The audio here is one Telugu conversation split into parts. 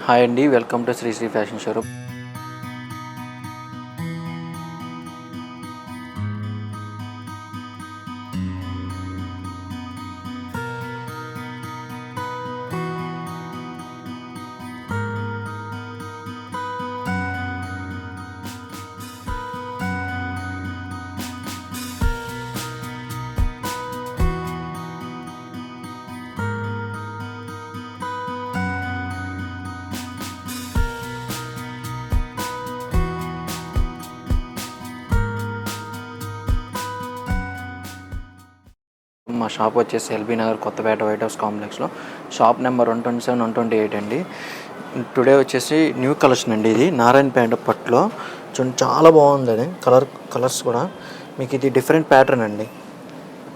హాయ్ అండి, welcome to Shri fashion showroom. మా షాప్ వచ్చేసి LB Nagar Kothapet white house కాంప్లెక్స్లో షాప్ నెంబర్ 127, 128 అండి. టుడే వచ్చేసి న్యూ కలెక్షన్ అండి. ఇది నారాయణపేట పట్టులో చూడండి, చాలా బాగుంది. అది కలర్స్ కూడా మీకు ఇది డిఫరెంట్ ప్యాటర్న్ అండి.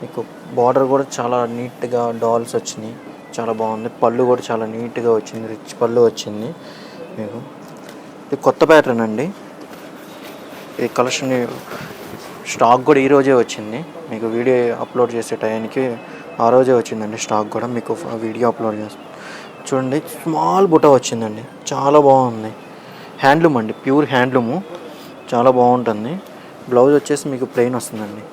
మీకు బార్డర్ కూడా చాలా నీట్గా డాల్స్ వచ్చినాయి, చాలా బాగుంది. పళ్ళు కూడా చాలా నీట్గా వచ్చింది, రిచ్ పళ్ళు వచ్చింది. మీకు ఇది కొత్త ప్యాటర్న్ అండి. ఈ కలెక్షన్ స్టాక్ కూడా ఈరోజే వచ్చింది. మీకు వీడియో అప్లోడ్ చేసే టైంకి ఆ రోజే వచ్చిందండి స్టాక్ కూడా. మీకు వీడియో అప్లోడ్ చేస్తాను చూడండి. స్మాల్ బుట్ట వచ్చిందండి, చాలా బాగుంది. హ్యాండ్లూమ్ అండి, ప్యూర్ హ్యాండ్లూము, చాలా బాగుంటుంది. బ్లౌజ్ వచ్చేసి మీకు ప్లెయిన్ వస్తుందండి.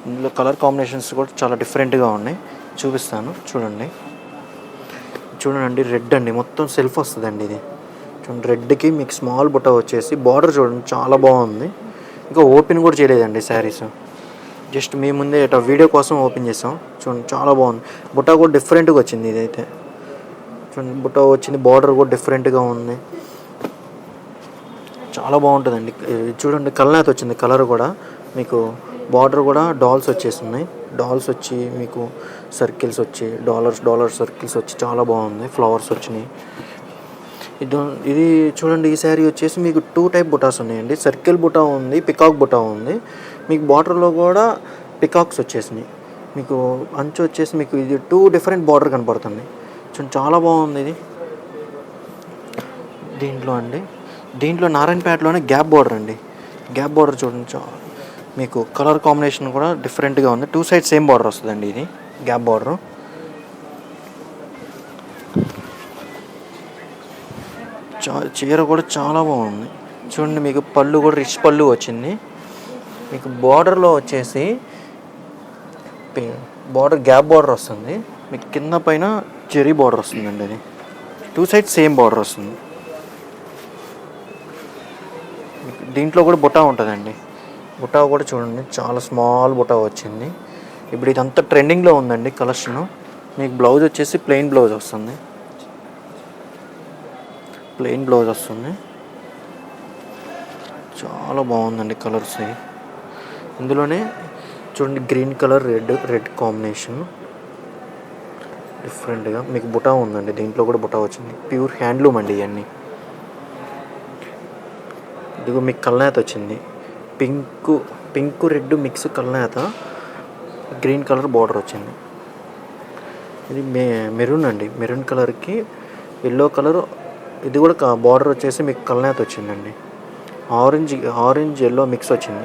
ఇందులో కలర్ కాంబినేషన్స్ కూడా చాలా డిఫరెంట్గా ఉన్నాయి, చూపిస్తాను చూడండి. రెడ్ అండి, మొత్తం సెల్ఫ్ వస్తుందండి. ఇది చూడండి, రెడ్కి మీకు స్మాల్ బుట్ట వచ్చేసి బార్డర్ చూడండి, చాలా బాగుంది. ఇంకా ఓపెన్ కూడా చేయలేదండి శారీస్, జస్ట్ మీ ముందే వీడియో కోసం ఓపెన్ చేసాం. చూడండి, చాలా బాగుంది. బుట్ట కూడా డిఫరెంట్గా వచ్చింది. ఇదైతే చూడండి, బుట్ట వచ్చింది, బార్డర్ కూడా డిఫరెంట్గా ఉంది, చాలా బాగుంటుందండి. చూడండి, కలనేత వచ్చింది. కలర్ కూడా మీకు బార్డర్ కూడా డాల్స్ వచ్చేస్తున్నాయి. డాల్స్ వచ్చి మీకు సర్కిల్స్ వచ్చి డాలర్ సర్కిల్స్ వచ్చి చాలా బాగుంది. ఫ్లవర్స్ వచ్చినాయి. ఇది చూడండి, ఈ శారీ వచ్చేసి మీకు 2 టైప్ బుటాస్ ఉన్నాయండి. సర్కిల్ బుటా ఉంది, పికాక్ బుటా ఉంది. మీకు బార్డర్లో కూడా పికాక్స్ వచ్చేసినాయి. మీకు అంచు వచ్చేసి మీకు ఇది 2 డిఫరెంట్ బార్డర్ కనపడుతుంది. చూడండి, చాలా బాగుంది. ఇది దీంట్లో నారాయణపేటలోనే గ్యాప్ బార్డర్ అండి. గ్యాప్ బార్డర్ చూడండి, మీకు కలర్ కాంబినేషన్ కూడా డిఫరెంట్గా ఉంది. 2 సైడ్ సేమ్ బార్డర్ వస్తుందండి. ఇది గ్యాప్ బార్డర్. చీర కూడా చాలా బాగుంది. చూడండి, మీకు పళ్ళు కూడా రిచ్ పళ్ళు వచ్చింది. మీకు బార్డర్లో వచ్చేసి బార్డర్ గ్యాప్ బార్డర్ వస్తుంది. మీకు కింద పైన జెరీ బార్డర్ వస్తుందండి. అది 2 సైడ్ సేమ్ బార్డర్ వస్తుంది. దీంట్లో కూడా బుటా ఉంటుందండి. బుటా కూడా చూడండి, చాలా స్మాల్ బుటా వచ్చింది. ఇప్పుడు ఇదంతా ట్రెండింగ్లో ఉందండి కలెక్షన్. మీకు బ్లౌజ్ వచ్చేసి ప్లెయిన్ బ్లౌజ్ వస్తుంది. చాలా బాగుందండి కలర్స్. ఇందులోనే చూడండి, గ్రీన్ కలర్ రెడ్ కాంబినేషన్ డిఫరెంట్గా మీకు బుటా ఉందండి. దీంట్లో కూడా బుటా వచ్చింది. ప్యూర్ హ్యాండ్లూమ్ అండి ఇవన్నీ. ఇదిగో మీకు కల్నేత వచ్చింది. పింక్ రెడ్ మిక్స్ కల్నేత, గ్రీన్ కలర్ బార్డర్ వచ్చింది. ఇది మెరూన్ అండి. మెరూన్ కలర్కి ఎల్లో కలర్. ఇది కూడా బార్డర్ వచ్చేసి మీకు కల్నేత వచ్చిందండి. ఆరెంజ్ ఎల్లో మిక్స్ వచ్చింది.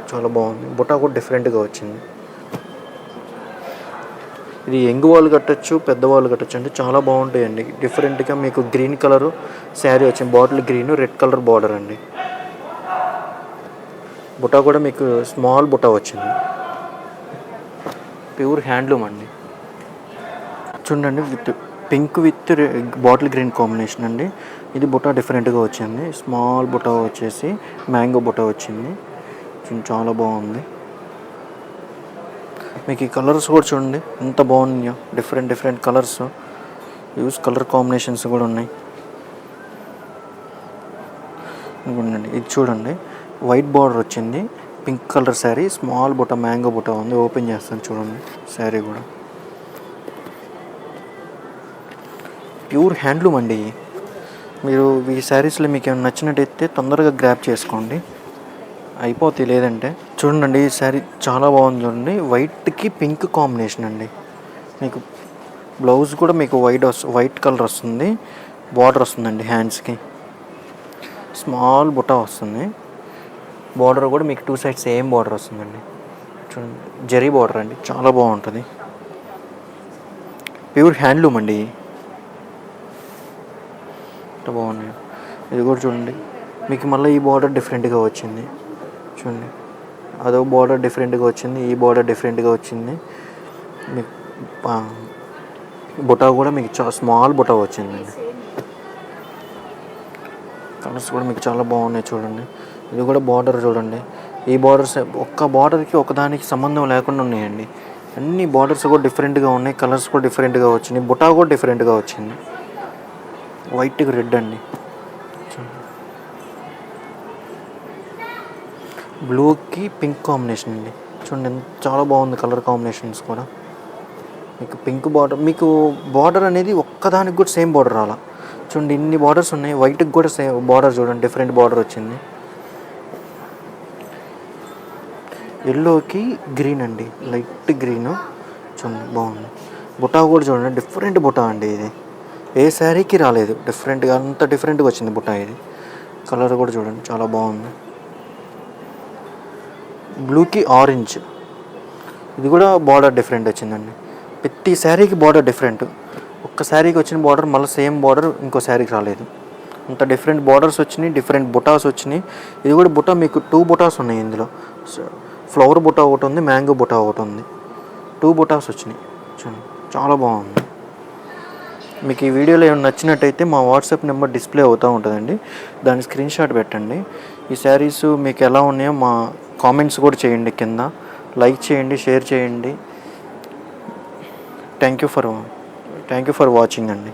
చాలా బాగుంది. బుటా కూడా డిఫరెంట్గా వచ్చింది. ఇది యంగ్ వాళ్ళు కట్టచ్చు, పెద్దవాళ్ళు కట్టచ్చు అండి. చాలా బాగుంటాయండి. డిఫరెంట్గా మీకు గ్రీన్ కలరు శారీ వచ్చింది. Bottle green, red colour border అండి. బుటా కూడా మీకు స్మాల్ బుటా వచ్చింది. ప్యూర్ హ్యాండ్లూమ్ అండి. చూడండి, pink with bottle green combination అండి. ఇది బుటా డిఫరెంట్గా వచ్చింది. స్మాల్ బుటా వచ్చేసి మ్యాంగో బుటా వచ్చింది. చాలా బాగుంది. మీకు ఈ కలర్స్ కూడా చూడండి ఎంత బాగున్నాయో. డిఫరెంట్ కలర్స్, కలర్ కాంబినేషన్స్ కూడా ఉన్నాయి. ఇది చూడండి, వైట్ బార్డర్ వచ్చింది, పింక్ కలర్ శారీ, స్మాల్ బుట్ట మ్యాంగో బుట్ట ఉంది. ఓపెన్ చేస్తాను చూడండి. శారీ కూడా ప్యూర్ హ్యాండ్లూమ్ అండి. మీరు ఈ శారీస్లో మీకు ఏమైనా నచ్చినట్టయితే తొందరగా గ్రాప్ చేసుకోండి, అయిపోతాయి. లేదంటే చూడండి, ఈ శారీ చాలా బాగుంది. చూడండి, వైట్కి పింక్ కాంబినేషన్ అండి. మీకు బ్లౌజ్ కూడా మీకు వైట్ కలర్ వస్తుంది. బార్డర్ వస్తుందండి హ్యాండ్స్కి. స్మాల్ బుట్ట వస్తుంది. బార్డర్ కూడా మీకు 2 సైడ్ సేమ్ బార్డర్ వస్తుందండి. చూడండి, జరీ బార్డర్ అండి, చాలా బాగుంటుంది. ప్యూర్ హ్యాండ్లూమ్ అండి. ఎంత బాగున్నాయి. ఇది కూడా చూడండి, మీకు మళ్ళీ ఈ బార్డర్ డిఫరెంట్గా వచ్చింది చూడండి. అదో బార్డర్ డిఫరెంట్గా వచ్చింది, ఈ బార్డర్ డిఫరెంట్గా వచ్చింది. మీకు బుటా కూడా మీకు చాలా స్మాల్ బుటా వచ్చిందండి. కలర్స్ కూడా మీకు చాలా బాగున్నాయి చూడండి. ఇది కూడా బార్డర్ చూడండి, ఈ బార్డర్స్ ఒక్క బార్డర్కి ఒకదానికి సంబంధం లేకుండా ఉన్నాయండి. అన్ని బార్డర్స్ కూడా డిఫరెంట్గా ఉన్నాయి, కలర్స్ కూడా డిఫరెంట్గా వచ్చినాయి, బుటా కూడా డిఫరెంట్గా వచ్చింది. వైట్కి రెడ్ అండి, బ్లూకి పింక్ కాంబినేషన్ అండి. చూడండి చాలా బాగుంది కలర్ కాంబినేషన్స్ కూడా. మీకు పింక్ బార్డర్, మీకు బార్డర్ అనేది ఒక్కదానికి కూడా సేమ్ బార్డర్ రాలా చూడండి. ఇన్ని బార్డర్స్ ఉన్నాయి, వైట్కి కూడా సేమ్ బార్డర్ చూడండి, డిఫరెంట్ బార్డర్ వచ్చింది. ఎల్లోకి గ్రీన్ అండి, లైట్ గ్రీన్ చూడండి బాగుంది. బుటా కూడా చూడండి, డిఫరెంట్ బుటా అండి. ఇది ఏ శారీకి రాలేదు, డిఫరెంట్గా అంత డిఫరెంట్గా వచ్చింది బుటా. ఇది కలర్ కూడా చూడండి చాలా బాగుంది. బ్లూకి ఆరెంజ్, ఇది కూడా బార్డర్ డిఫరెంట్ వచ్చిందండి. ప్రతి శారీకి బార్డర్ డిఫరెంట్, ఒక్క శారీకి వచ్చిన బార్డర్ మళ్ళీ సేమ్ బార్డర్ ఇంకో శారీకి రాలేదు. అంత డిఫరెంట్ బార్డర్స్ వచ్చినాయి, డిఫరెంట్ బుటాస్ వచ్చినాయి. ఇది కూడా బుటా మీకు 2 బుటాస్ ఉన్నాయి ఇందులో. ఫ్లవర్ బుటా ఒకటి ఉంది, మ్యాంగో బుటా ఒకటి ఉంది. 2 బుటాస్ వచ్చినాయి చూడండి, చాలా బాగుంది. మీకు ఈ వీడియోలో ఏమైనా నచ్చినట్టయితే మా వాట్సాప్ నెంబర్ డిస్ప్లే అవుతూ ఉంటుందండి, దాని స్క్రీన్ షాట్ పెట్టండి. ఈ శారీస్ మీకు ఎలా ఉన్నాయో మా కామెంట్స్ కూడా చేయండి, కింద లైక్ చేయండి, షేర్ చేయండి. థ్యాంక్ యూ ఫర్ వాచింగ్ అండి.